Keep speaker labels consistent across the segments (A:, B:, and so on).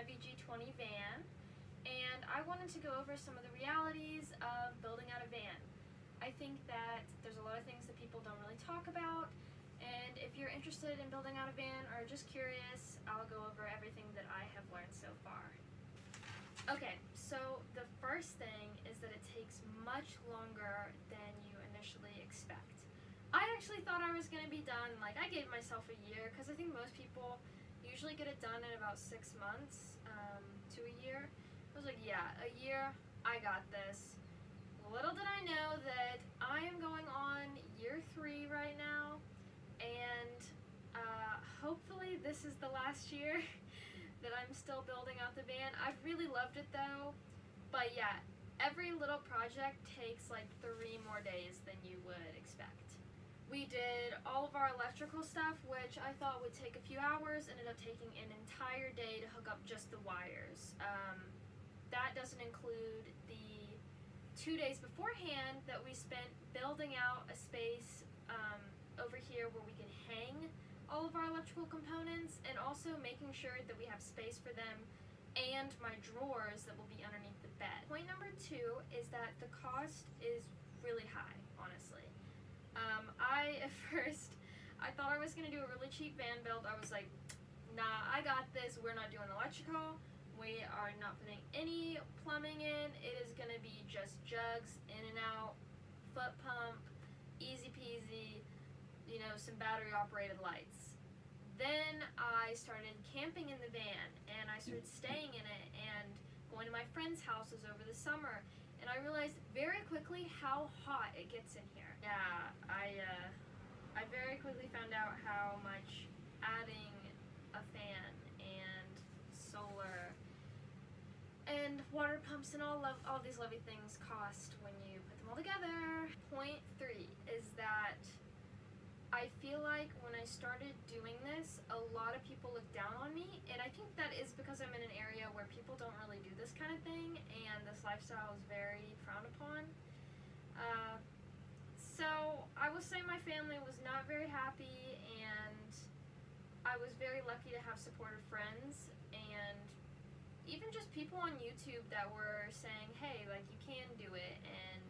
A: WG20 van, and I wanted to go over some of the realities of building out a van. I think that there's a lot of things that people don't really talk about, and if you're interested in building out a van or just curious, I'll go over everything that I have learned so far. Okay, so the first thing is that it takes much longer than you initially expect. I actually thought I was going to be done, like I gave myself a year, because I think most people usually get it done in about 6 months to a year. I was like, yeah, a year, I got this. Little did I know that I am going on year 3 right now, and hopefully this is the last year that I'm still building out the van. I've really loved it though, but yeah, every little project takes like 3 more days than you would expect. We did all of our electrical stuff, which I thought would take a few hours, ended up taking an entire day to hook up just the wires. That doesn't include the 2 days beforehand that we spent building out a space over here where we can hang all of our electrical components, and also making sure that we have space for them and my drawers that will be underneath the bed. Point number 2 is that the cost is really high, honestly. At first, I thought I was going to do a really cheap van build. I was like, nah, I got this. We're not doing electrical. We are not putting any plumbing in. It is going to be just jugs, in and out, foot pump, easy peasy, you know, some battery operated lights. Then I started camping in the van, and I started staying in it and going to my friends' houses over the summer, and I realized very quickly how hot it gets in here. Yeah, I very quickly found out how much adding a fan and solar and water pumps and all these lovely things cost when you put them all together. Point 3 is that I feel like when I started doing this, a lot of people look down on me, and I think that is because I'm in an area where people don't really do this kind of thing, and this lifestyle is very frowned upon. So I will say my family was not very happy, and I was very lucky to have supportive friends, and even just people on YouTube that were saying, hey, like, you can do it, and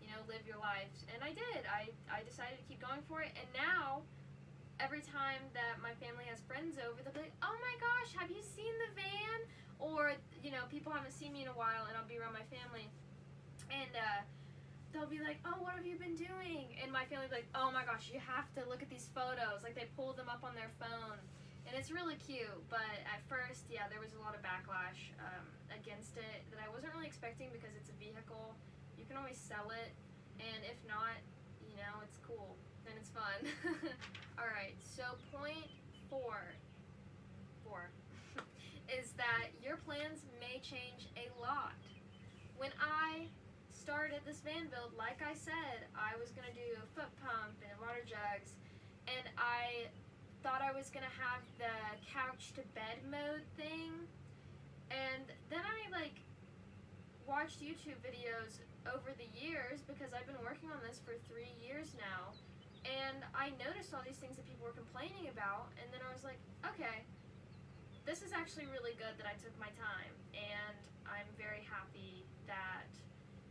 A: you know, live your life. And I did. I decided to keep going for it, and now every time that my family has friends over, they'll be like, oh my gosh, have you seen the van? Or, you know, people haven't seen me in a while, and I'll be around my family, and they'll be like, oh, what have you been doing? And my family will be like, oh my gosh, you have to look at these photos. Like, they pull them up on their phone, and it's really cute. But at first, yeah, there was a lot of backlash against it that I wasn't really expecting, because it's a vehicle. You can always sell it, and if not, you know, it's cool and it's fun. Alright, so point 4 is that your plans may change a lot. When I started this van build, like I said, I was going to do a foot pump and water jugs, and I thought I was going to have the couch to bed mode thing, and then I watched YouTube videos over the years, because I've been working on this for 3 years now, and I noticed all these things that people were complaining about, and then I was like, okay, this is actually really good that I took my time, and I'm very happy that,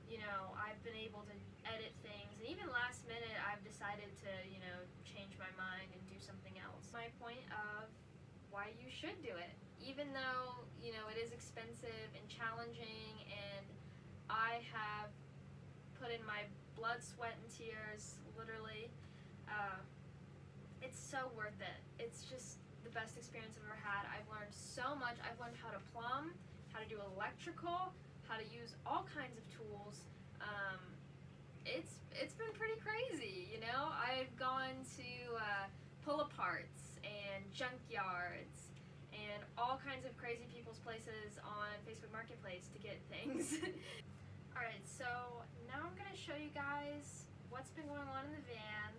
A: you know, I've been able to edit things, and even last minute I've decided to, you know, change my mind and do something else. My point of why you should do it, even though, you know, it is expensive and challenging, and I have put in my blood, sweat, and tears, literally. It's so worth it. It's just the best experience I've ever had. I've learned so much. I've learned how to plumb, how to do electrical, how to use all kinds of tools. It's been pretty crazy, you know? I've gone to pull-aparts and junkyards and all kinds of crazy people's places on Facebook Marketplace to get things. Alright, so now I'm going to show you guys what's been going on in the van,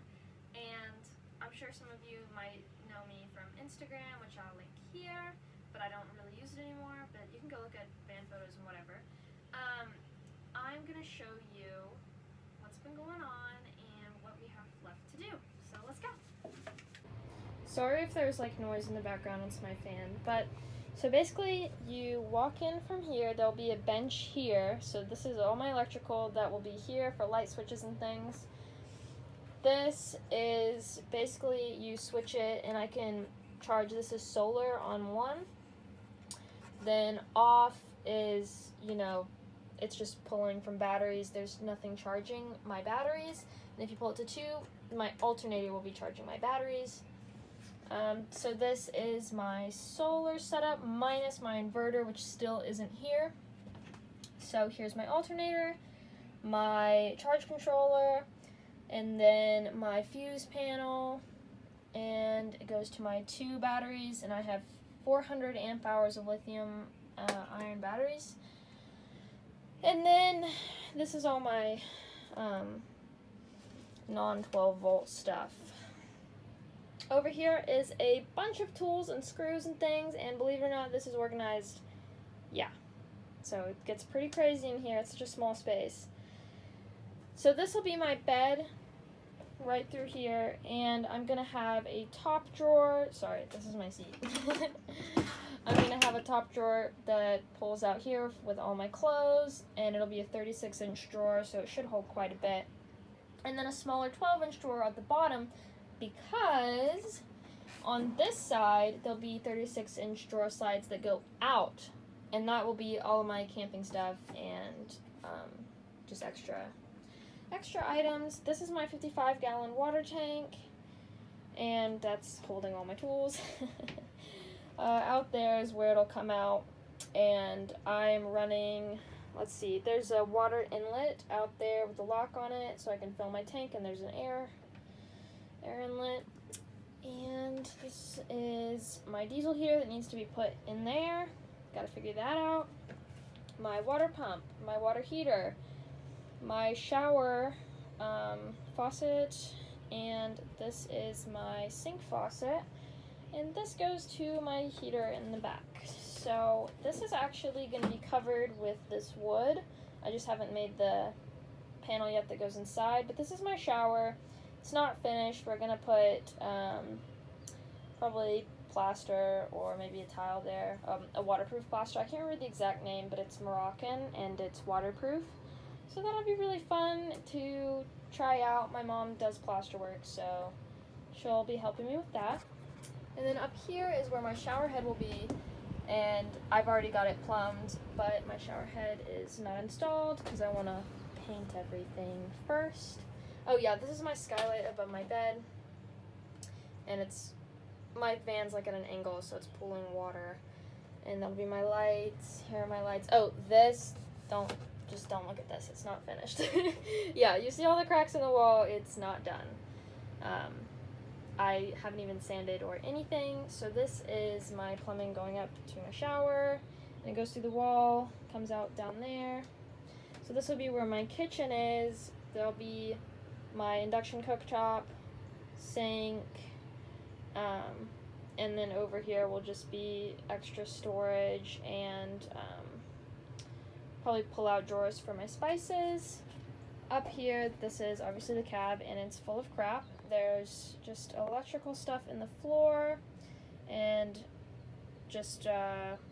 A: and I'm sure some of you might know me from Instagram, which I'll link here, but I don't really use it anymore, but you can go look at van photos and whatever. I'm going to show you what's been going on and what we have left to do, so let's go. Sorry if there's like noise in the background, it's my fan, but
B: So basically, you walk in from here, there'll be a bench here. So this is all my electrical that will be here for light switches and things. This is basically, you switch it and I can charge. This is solar on one. Then off is, you know, it's just pulling from batteries. There's nothing charging my batteries. And if you pull it to 2, my alternator will be charging my batteries. So this is my solar setup minus my inverter, which still isn't here. So here's my alternator, my charge controller, and then my fuse panel, and it goes to my 2 batteries, and I have 400 amp hours of lithium iron batteries. And then this is all my non-12 volt stuff. Over here is a bunch of tools and screws and things, and believe it or not, this is organized, yeah. So it gets pretty crazy in here. It's such a small space. So this will be my bed right through here, and I'm gonna have a top drawer. Sorry, this is my seat. I'm gonna have a top drawer that pulls out here with all my clothes, and it'll be a 36-inch drawer, so it should hold quite a bit. And then a smaller 12-inch drawer at the bottom, because on this side there'll be 36-inch drawer slides that go out, and that will be all of my camping stuff and just extra items. This is my 55-gallon water tank, and that's holding all my tools. Out there is where it'll come out, and I'm running, let's see, there's a water inlet out there with a lock on it so I can fill my tank, and there's an air inlet. And this is my diesel here that needs to be put in there. Gotta figure that out. My water pump, my water heater, my shower faucet, and this is my sink faucet, and this goes to my heater in the back. So this is actually going to be covered with this wood. I just haven't made the panel yet that goes inside, but this is my shower. It's not finished. We're going to put probably plaster or maybe a tile there, a waterproof plaster. I can't remember the exact name, but it's Moroccan and it's waterproof. So that'll be really fun to try out. My mom does plaster work, so she'll be helping me with that. And then up here is where my shower head will be, and I've already got it plumbed, but my shower head is not installed because I want to paint everything first. Oh yeah, this is my skylight above my bed, and it's, my van's like at an angle, so it's pulling water. And that'll be my lights. Here are my lights. Oh, this, just don't look at this, it's not finished. Yeah, you see all the cracks in the wall, it's not done. I haven't even sanded or anything. So this is my plumbing going up to my shower, and it goes through the wall, comes out down there. So this will be where my kitchen is. There'll be my induction cooktop, sink, and then over here will just be extra storage and probably pull-out drawers for my spices. Up here, this is obviously the cab, and it's full of crap. There's just electrical stuff in the floor, and just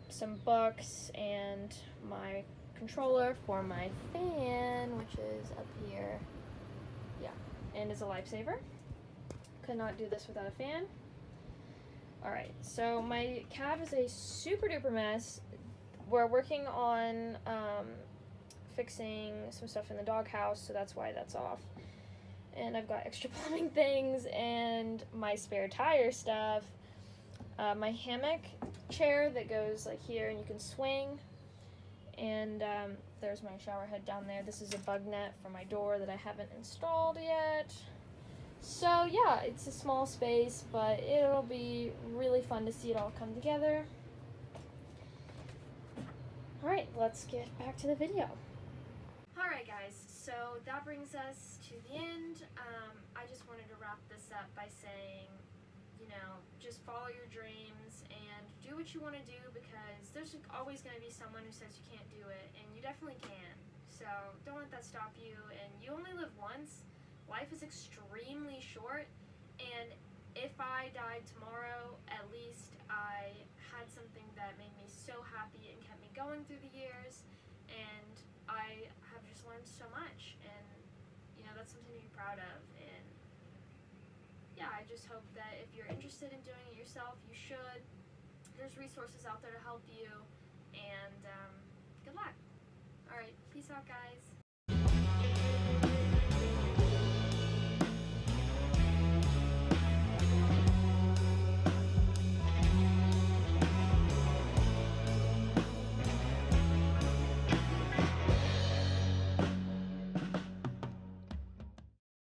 B: some books, and my controller for my fan, which is up here. Yeah, and is a lifesaver. Could not do this without a fan. Alright, so my cab is a super duper mess. We're working on fixing some stuff in the doghouse, so that's why that's off. And I've got extra plumbing things and my spare tire stuff. My hammock chair that goes like here and you can swing. And there's my shower head down there. This is a bug net for my door that I haven't installed yet. So yeah, it's a small space, but it'll be really fun to see it all come together. Alright, let's get back to the video.
A: Alright guys, so that brings us to the end. I just wanted to wrap this up by saying, you know, just follow your dreams and do what you want to do, because there's always going to be someone who says you can't do it, and you definitely can. So don't let that stop you, and you only live once. Life is extremely short, and if I died tomorrow, at least I had something that that made me so happy and kept me going through the years, and I have just learned so much, and you know, that's something to be proud of. And yeah, I just hope that if you're interested in doing it yourself, you should. There's resources out there to help you, and good luck. Alright, peace out, guys.